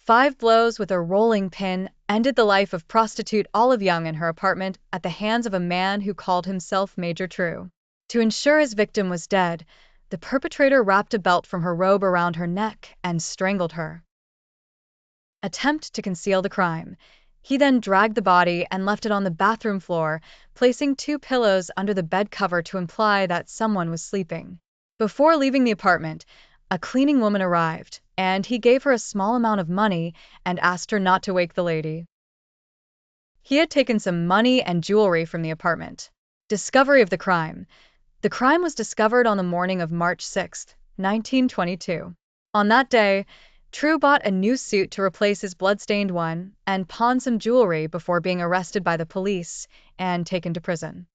5 blows with a rolling pin ended the life of prostitute Olive Young in her apartment at the hands of a man who called himself Major True. To ensure his victim was dead, the perpetrator wrapped a belt from her robe around her neck and strangled her. Attempt to conceal the crime. He then dragged the body and left it on the bathroom floor, placing 2 pillows under the bed cover to imply that someone was sleeping. Before leaving the apartment, a cleaning woman arrived, and he gave her a small amount of money and asked her not to wake the lady. He had taken some money and jewelry from the apartment. Discovery of the crime. The crime was discovered on the morning of March 6, 1922. On that day, True bought a new suit to replace his blood-stained one and pawned some jewelry before being arrested by the police and taken to prison.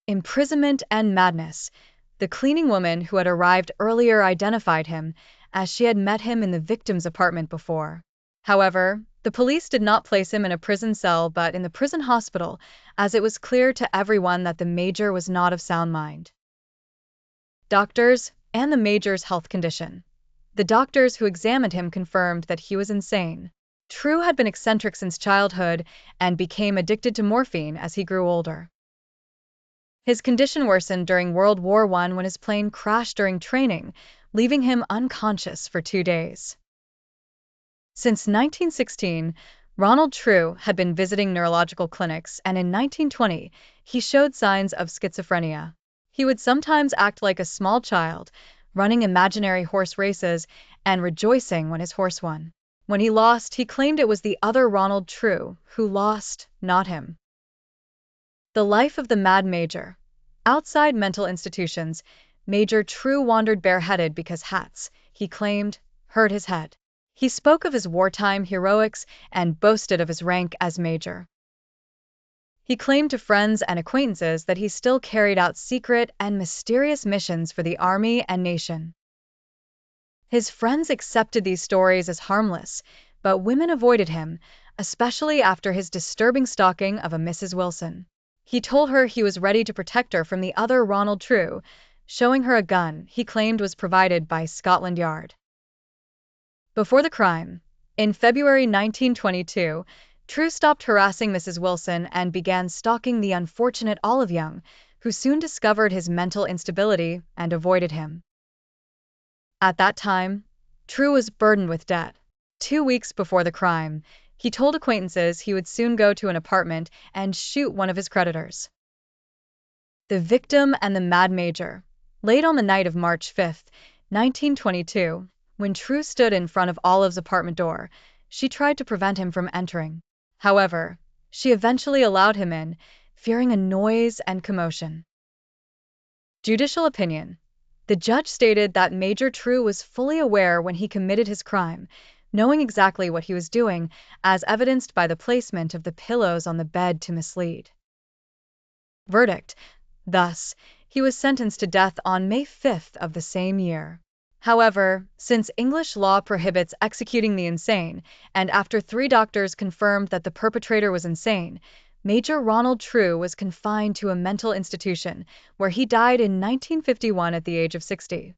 Imprisonment and madness. The cleaning woman who had arrived earlier identified him, as she had met him in the victim's apartment before. However, the police did not place him in a prison cell but in the prison hospital, as it was clear to everyone that the Major was not of sound mind. Doctors and the Major's health condition. The doctors who examined him confirmed that he was insane. True had been eccentric since childhood and became addicted to morphine as he grew older. His condition worsened during World War I when his plane crashed during training, leaving him unconscious for 2 days. Since 1916, Ronald True had been visiting neurological clinics, and in 1920, he showed signs of schizophrenia. He would sometimes act like a small child, running imaginary horse races and rejoicing when his horse won. When he lost, he claimed it was the other Ronald True who lost, not him. The life of the Mad Major. Outside mental institutions, Major True wandered bareheaded because hats, he claimed, hurt his head. He spoke of his wartime heroics and boasted of his rank as major. He claimed to friends and acquaintances that he still carried out secret and mysterious missions for the army and nation. His friends accepted these stories as harmless, but women avoided him, especially after his disturbing stalking of a Mrs. Wilson. He told her he was ready to protect her from the other Ronald True, showing her a gun he claimed was provided by Scotland Yard. Before the crime, in February 1922, True stopped harassing Mrs. Wilson and began stalking the unfortunate Olive Young, who soon discovered his mental instability and avoided him. At that time, True was burdened with debt. 2 weeks before the crime, he told acquaintances he would soon go to an apartment and shoot one of his creditors. The victim and the Mad Major. Late on the night of March 5, 1922, when True stood in front of Olive's apartment door, she tried to prevent him from entering. However, she eventually allowed him in, fearing a noise and commotion. Judicial opinion. The judge stated that Major True was fully aware when he committed his crime, knowing exactly what he was doing, as evidenced by the placement of the pillows on the bed to mislead. Verdict. Thus, he was sentenced to death on May 5 of the same year. However, since English law prohibits executing the insane, and after 3 doctors confirmed that the perpetrator was insane, Major Ronald True was confined to a mental institution, where he died in 1951 at the age of 60.